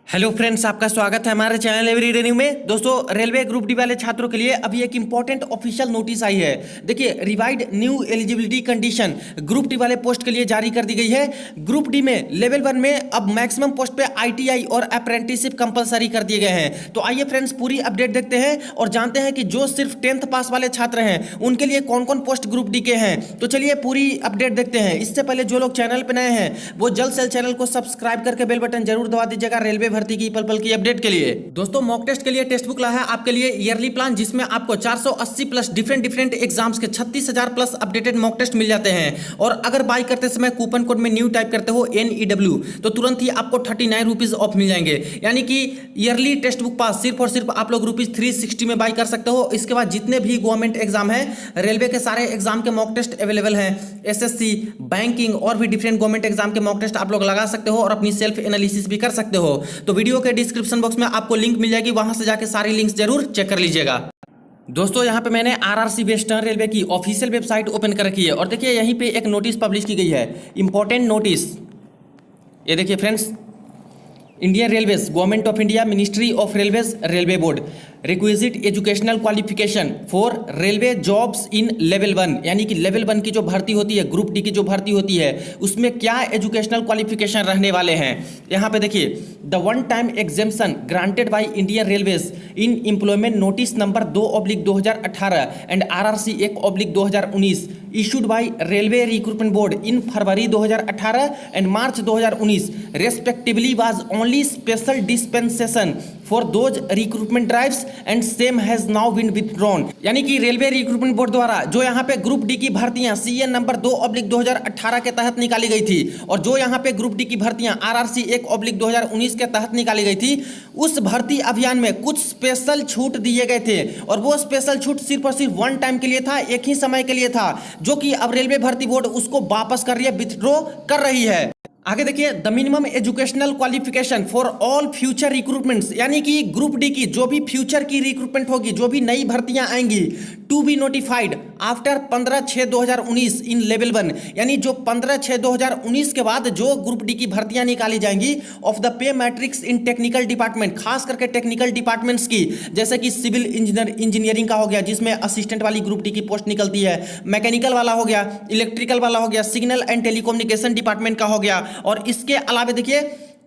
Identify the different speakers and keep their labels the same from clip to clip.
Speaker 1: Hello friends, आपका स्वागत है हमारे चैनल एवरीडे न्यूज में। दोस्तों, रेलवे ग्रुप डी वाले छात्रों के लिए अभी एक इंपॉर्टेंट ऑफिशियल नोटिस आई है। देखिए, revised new eligibility condition group D वाले पोस्ट के लिए जारी कर दी गई है। ग्रुप डी में लेवल 1 में अब मैक्सिमम पोस्ट पे आईटीआई और अप्रेंटिसशिप कंपलसरी कर दिए गए हैं। तो आइए फ्रेंड्स, पूरी अपडेट देखते हैं और जानते हैं कि जो सिर्फ 10th पास वाले छात्र हैं उनके लिए कौन कौन पोस्ट ग्रुप डी के हैं। तो चलिए पूरी अपडेट देखते हैं। इससे पहले जो लोग चैनल पर नए हैं वो जल्द से जल्द चैनल को सब्सक्राइब करके बेल बटन जरूर दबा दीजिएगा रेलवे भर्ती की पल पल की अपडेट के लिए। दोस्तों, मॉक टेस्ट के लिए टेक्स्ट बुक लाया है आपके लिए ईयरली प्लान, जिसमें आपको 480 प्लस डिफरेंट एग्जाम्स के 36,000 प्लस अपडेटेड मॉक टेस्ट मिल जाते हैं। और अगर बाय करते समय कूपन कोड में न्यू टाइप करते हो NEW तो तुरंत ही आपको 39 रुपीज ऑफ मिल जाएंगे। यानी कि ईयरली टेक्स्ट बुक पास सिर्फ और सिर्फ आप लोग ₹360 में बाय कर सकते हो। इसके बाद जितने भी गवर्नमेंट एग्जाम है, रेलवे के सारे एग्जाम के मॉक टेस्ट अवेलेबल हैं। SSC, बैंकिंग और भी डिफरेंट गवर्नमेंट एग्जाम के मॉक टेस्ट आप लोग लगा सकते हो और अपनी सेल्फ एनालिसिस भी कर सकते हो। तो वीडियो के डिस्क्रिप्शन बॉक्स में आपको लिंक मिल जाएगी, वहां से जाके सारी लिंक्स जरूर चेक कर लीजिएगा। दोस्तों, यहाँ पे मैंने RRC वेस्टर्न रेलवे की ऑफिशियल वेबसाइट ओपन कर रखी है और देखिए यहीं पे एक नोटिस पब्लिश की गई है, इंपॉर्टेंट नोटिस। ये देखिए friends, Indian railways, government of India, ministry of railways, railway board, requisite educational qualification for railway jobs in level 1। यानी कि लेवल 1 की जो भर्ती होती है, ग्रुप डी की जो भर्ती होती है, उसमें क्या एजुकेशनल क्वालिफिकेशन रहने वाले हैं। यहाँ पे देखिए, the one time exemption granted by Indian Railways in employment notice number 2/2018 and RRC 1/2019 issued by railway recruitment board in February 2018 and March 2019 respectively was only special dispensation for those recruitment drives and same has now been withdrawn. यानी कि railway recruitment board द्वारा जो यहाँ पे group D की भर्तियां CN number 2/2018 के तहत निकाली गई थी और जो यहाँ पे ग्रुप डी की भर्तियां RRC 1/2019 के तहत निकाली गई थी, उस भर्ती अभियान में कुछ स्पेशल छूट दिए गए थे और वो स्पेशल छूट सिर्फ और सिर्फ वन टाइम के लिए था, एक ही समय के लिए था, जो कि अब रेलवे भर्ती बोर्ड उसको वापस कर रही है, विथड्रॉ कर रही है। आगे देखिए, the minimum educational qualification for all future recruitments. यानी कि ग्रुप डी की जो भी फ्यूचर की रिक्रूटमेंट होगी, जो भी नई भर्तियां आएंगी, to be notified after 15/6/2019 in level 1। यानी जो 15/6/2019 के बाद जो ग्रुप डी की भर्तियां निकाली जाएंगी of the pay matrix in technical department, खास करके टेक्निकल डिपार्टमेंट्स की, जैसे कि सिविल इंजीनियरिंग का हो गया जिसमें असिस्टेंट वाली ग्रुप डी की पोस्ट निकलती है, मैकेनिकल वाला हो गया, इलेक्ट्रिकल वाला हो गया, सिग्नल एंड टेलीकम्युनिकेशन डिपार्टमेंट का हो गया। और इसके अलावा देखिए,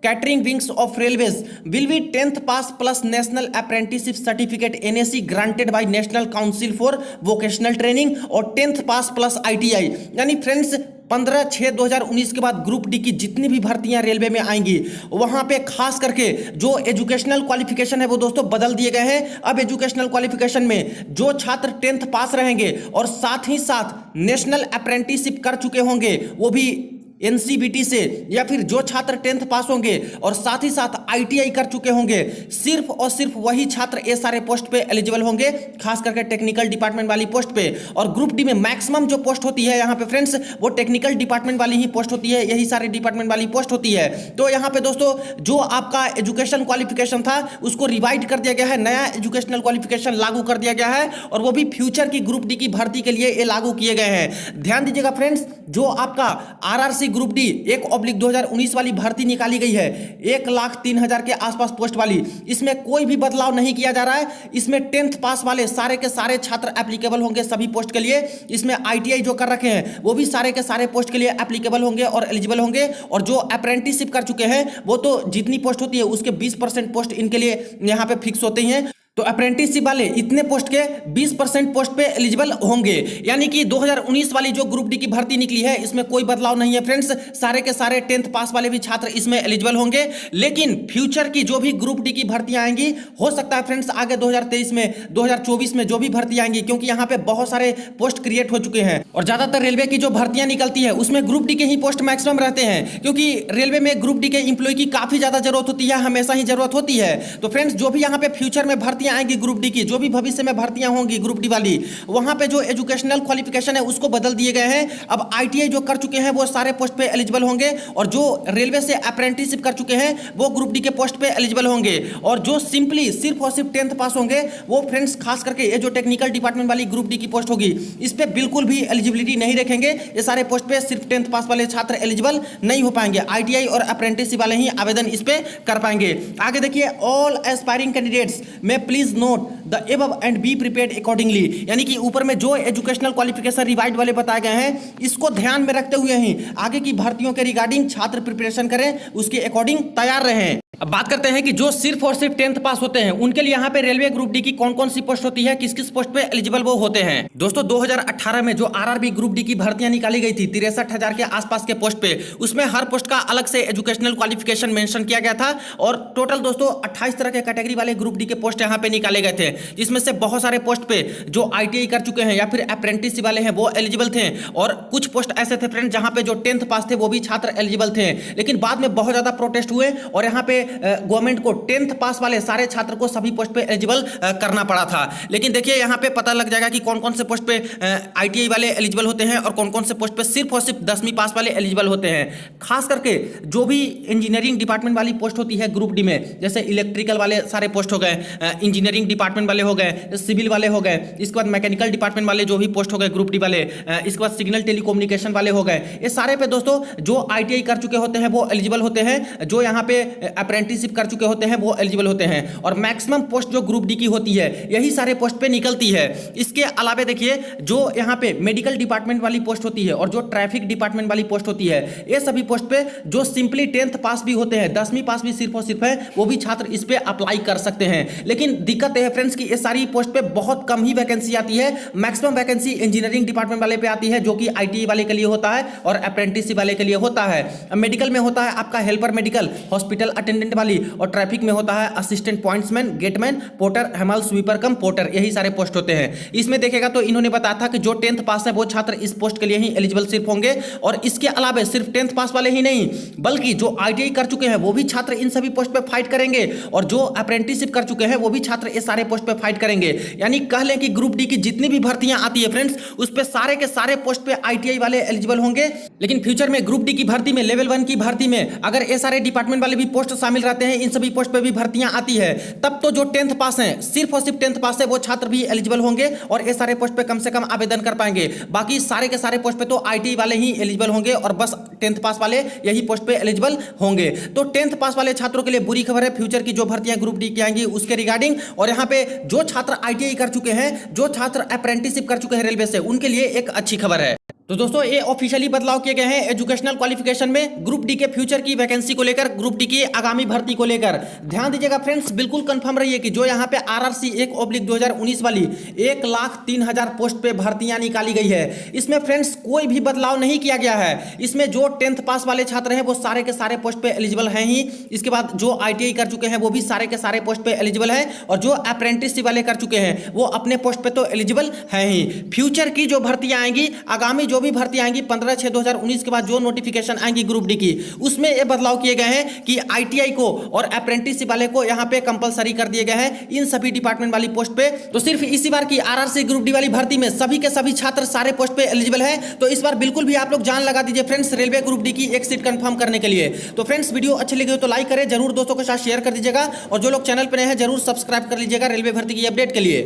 Speaker 1: catering wings of railways will be 10th pass plus national apprenticeship certificate NAC granted by national council for vocational training और 10th पास प्लस ITI। यानी फ्रेंड्स, 15/6/2019 के बाद ग्रुप डी की जितनी भी भर्तियां रेलवे में आएंगी, वहां पे खास करके जो एजुकेशनल क्वालिफिकेशन है वो दोस्तों बदल दिए गए हैं। अब एजुकेशनल क्वालिफिकेशन में जो छात्र 10th पास रहेंगे और साथ ही साथ नेशनल अप्रेंटिसशिप कर चुके होंगे, वो भी NCBT से, या फिर जो छात्र 10th पास होंगे और साथ ही साथ ITI कर चुके होंगे, सिर्फ और सिर्फ वही छात्र ये सारे पोस्ट पे एलिजिबल होंगे, खास करके टेक्निकल डिपार्टमेंट वाली पोस्ट पे। और ग्रुप डी में मैक्सिमम जो पोस्ट होती है यहाँ पे फ्रेंड्स, वो टेक्निकल डिपार्टमेंट वाली ही पोस्ट होती है, यही सारे डिपार्टमेंट वाली पोस्ट होती है। तो यहाँ पे दोस्तों, जो आपका एजुकेशन क्वालिफिकेशन था उसको रिवाइड कर दिया गया है, नया एजुकेशनल क्वालिफिकेशन लागू कर दिया गया है और वो भी फ्यूचर की ग्रुप डी की भर्ती के लिए ये लागू किए गए हैं। ध्यान दीजिएगा फ्रेंड्स, जो आपका RRC ग्रुप डी 1/2019 वाली भर्ती निकाली गई है, 1,03,000 के आसपास पोस्ट वाली, इसमें कोई भी बदलाव नहीं किया जा रहा है। इसमें 10th पास वाले सारे के सारे छात्र एप्लीकेबल होंगे सभी पोस्ट के लिए। इसमें ITI जो कर रखे हैं वो भी सारे के सारे पोस्ट के लिए एप्लीकेबल होंगे और एलिजिबल होंगे। और जो अप्रेंटिसशिप कर चुके हैं वो तो जितनी पोस्ट होती है उसके 20% पोस्ट इनके लिए यहाँ पे फिक्स होते हैं। तो अप्रेंटिसशिप वाले इतने पोस्ट के 20% पोस्ट पे एलिजिबल होंगे। यानी कि 2019 वाली जो ग्रुप डी की भर्ती निकली है, इसमें कोई बदलाव नहीं है फ्रेंड्स, सारे के सारे 10th पास वाले भी छात्र इसमें एलिजिबल होंगे। लेकिन फ्यूचर की जो भी ग्रुप डी की भर्तियां आएंगी, हो सकता है फ्रेंड्स आगे 2023 में, 2024 में जो भी भर्ती आएंगी, क्योंकि यहाँ पे बहुत सारे पोस्ट क्रिएट हो चुके हैं और ज्यादातर रेलवे की जो भर्तियां निकलती है उसमें ग्रुप डी के ही पोस्ट मैक्सिमम रहते हैं, क्योंकि रेलवे में ग्रुप डी के इंप्लॉय की काफी ज्यादा जरूरत होती है, हमेशा ही जरूरत होती है। तो फ्रेंड्स, जो भी यहाँ पे फ्यूचर में भर्ती भर्तियां आएंगी ग्रुप डी की, जो भी भविष्य में भर्तियां होंगी ग्रुप डी वाली, वहां पे जो एजुकेशनल क्वालिफिकेशन है उसको बदल दिए गए हैं। अब आईटीआई जो कर चुके हैं वो सारे पोस्ट पे एलिजिबल होंगे, और जो रेलवे से अप्रेंटिसशिप कर चुके हैं वो ग्रुप डी के पोस्ट पे एलिजिबल होंगे। और जो सिंपली सिर्फ और सिर्फ 10th पास होंगे वो फ्रेंड्स खास करके ये जो टेक्निकल डिपार्टमेंट वाली ग्रुप डी की पोस्ट होगी इस पे बिल्कुल भी एलिजिबिलिटी नहीं रखेंगे। ये सारे पोस्ट पे सिर्फ 10th पास वाले छात्र एलिजिबल नहीं हो पाएंगे, आईटीआई और अप्रेंटिसशिप वाले ही आवेदन इस पे कर पाएंगे। आगे देखिए, ऑल एस्पायरिंग कैंडिडेट्स में please note the above and be prepared accordingly, यानी कि ऊपर में जो एजुकेशनल क्वालिफिकेशन रिवाइड वाले बताए गए हैं इसको ध्यान में रखते हुए ही आगे की भर्तियों के रिगार्डिंग छात्र प्रिपरेशन करें, उसके अकॉर्डिंग तैयार रहें। अब बात करते हैं कि जो सिर्फ और सिर्फ 10th पास होते हैं उनके लिए यहाँ पे रेलवे ग्रुप डी की कौन कौन सी पोस्ट होती है, किस किस पोस्ट पे एलिजिबल वो होते हैं। दोस्तों 2018 में जो आरआरबी ग्रुप डी की भर्तियां निकाली गई थी 63,000 के आसपास के पोस्ट पे, उसमें हर पोस्ट का अलग से एजुकेशनल क्वालिफिकेशन मेंशन किया गया था, और टोटल दोस्तों 28 तरह के कैटेगरी वाले ग्रुप डी के पोस्ट यहाँ पे निकाले गए थे, जिसमें से बहुत सारे पोस्ट पे जो आईटीआई कर चुके हैं या फिर अप्रेंटिसशिप वाले हैं वो एलिजिबल थे, और कुछ पोस्ट ऐसे थे फ्रेंड जहां पे जो 10th पास थे वो भी छात्र एलिजिबल थे। लेकिन बाद में बहुत ज्यादा प्रोटेस्ट हुए और यहाँ पे गवर्नमेंट को 10th पास वाले सारे छात्र को सभी पोस्ट पे एलिजिबल करना पड़ा था। लेकिन देखिए यहाँ पे पता लग जाएगा कि कौन कौन से पोस्ट पे आईटीआई वाले एलिजिबल होते हैं और कौन कौन से पोस्ट पे सिर्फ और सिर्फ 10वीं पास वाले एलिजिबल होते हैं। खास करके जो भी इंजीनियरिंग डिपार्टमेंट वाली पोस्ट होती है ग्रुप डी में, जैसे इलेक्ट्रिकल वाले सारे पोस्ट हो गए, इंजीनियरिंग डिपार्टमेंट वाले हो गए, सिविल वाले हो गए, इसके बाद मैकेनिकल डिपार्टमेंट वाले जो भी पोस्ट हो गए ग्रुप डी वाले, इसके बाद सिग्नल टेलीकम्युनिकेशन वाले हो गए, ये सारे पे दोस्तों जो आईटीआई कर चुके होते हैं वो एलिजिबल होते हैं, जो यहाँ पे अप्रेंटिसशिप कर चुके होते हैं वो एलिजिबल होते हैं। और मैक्सिमम पोस्ट जो ग्रुप डी की होती है यही सारे पोस्ट पे निकलती है। इसके अलावा देखिए जो यहाँ पे मेडिकल डिपार्टमेंट वाली पोस्ट होती है और जो ट्रैफिक डिपार्टमेंट वाली पोस्ट होती है, ये सभी पोस्ट पे जो सिंपली 10th पास भी होते हैं, 10वीं पास भी सिर्फ और सिर्फ है, वो भी छात्र इस पे अप्लाई कर सकते हैं। लेकिन दिक्कत है फ्रेंड्स कि ये सारी पोस्ट पे बहुत कम ही वैकेंसी आती है। मैक्सिमम वैकेंसी इंजीनियरिंग डिपार्टमेंट वाले पे आती है, जो कि आईटीआई वाले के लिए होता है और अप्रेंटिसशिप वाले के लिए होता है। मेडिकल में होता है आपका हेल्पर मेडिकल, हॉस्पिटल अटेंडेंट वाली, और ट्रैफिक में होता है असिस्टेंट पॉइंट्समैन, गेटमैन, पोर्टर, हेमल स्वीपर कम पोर्टर, यही सारे पोस्ट होते हैं। इसमें देखेगा तो इन्होंने बताया था कि जो 10th पास है वो छात्र इस पोस्ट के लिए ही एलिजिबल सिर्फ होंगे, और इसके अलावा सिर्फ 10th पास वाले ही नहीं बल्कि जो आईटीआई कर चुके हैं वो भी छात्र इन सभी पोस्ट पे फाइट करेंगे, और जो अप्रेंटिसशिप कर चुके हैं वो भी छात्र इस सारे पोस्ट पे फाइट करेंगे। यानी कह लें कि ग्रुप डी की जितनी भी भर्तियां आती है फ्रेंड्स उस पे सारे के सारे पोस्ट पे आईटीआई वाले एलिजिबल होंगे। लेकिन फ्यूचर में ग्रुप डी की भर्ती में, लेवल 1 की भर्ती में अगर ये सारे डिपार्टमेंट वाले भी पोस्ट शामिल रहते हैं, इन सभी पोस्ट पे भी भर्तियां आती है, तब तो जो 10th पास हैं, सिर्फ और सिर्फ 10th पास है वो छात्र भी एलिजिबल होंगे और ये सारे पोस्ट पे कम से कम आवेदन कर पाएंगे। बाकी सारे के सारे पोस्ट पे तो आईटीआई वाले ही एलिजिबल होंगे और बस 10th पास वाले यही पोस्ट पे एलिजिबल होंगे। तो 10th पास वाले छात्रों के लिए बुरी खबर है फ्यूचर की जो भर्तियां ग्रुप डी की आएंगी उसके रिगार्डिंग। और यहाँ पे जो छात्र आईटीआई कर चुके हैं, जो छात्र अप्रेंटिसशिप कर चुके हैं रेलवे से, उनके लिए एक अच्छी खबर है। तो दोस्तों ये ऑफिशियली बदलाव किए गए हैं एजुकेशनल क्वालिफिकेशन में ग्रुप डी के फ्यूचर की वैकेंसी को लेकर, ग्रुप डी की आगामी भर्ती को लेकर। ध्यान दीजिएगा फ्रेंड्स, बिल्कुल कंफर्म रहिए कि जो यहाँ पे आरआरसी 1/2019 वाली 1,03,000 पोस्ट पे भर्तियां निकाली गई है, इसमें फ्रेंड्स कोई भी बदलाव नहीं किया गया है। इसमें जो 10th पास वाले छात्र हैं वो सारे के सारे पोस्ट पे एलिजिबल हैं ही। इसके बाद जो आईटीआई कर चुके हैं वो भी सारे के सारे पोस्ट पे एलिजिबल है, और जो अप्रेंटिसशिप वाले कर चुके हैं वो अपने पोस्ट पे तो एलिजिबल हैं ही। फ्यूचर की जो भर्तियां आएंगी, आगामी जो भी भर्ती आएंगी 15/6/2019 के बाद जो नोटिफिकेशन आएंगी ग्रुप डी की, उसमें ये बदलाव किए गए हैं कि आईटीआई को और अप्रेंटिसशिप वाले को यहां पे कंपलसरी कर दिए गए हैं इन सभी डिपार्टमेंट वाली पोस्ट पे। तो सिर्फ इसी बार की आरआरसी ग्रुप डी वाली भर्ती में सभी के सभी छात्र सारे पोस्ट पे एलिजिबल है। तो इस बार बिल्कुल भी आप लोग जान लगा दीजिए फ्रेंड्स रेलवे ग्रुप डी की एक सीट कंफर्म करने के लिए। तो फ्रेंड्स वीडियो अच्छी लगी हो तो लाइक करें, जरूर दोस्तों के साथ शेयर कर दीजिएगा, और जो लोग चैनल पर नए हैं जरूर सब्सक्राइब कर लीजिएगा रेलवे भर्ती की अपडेट के लिए।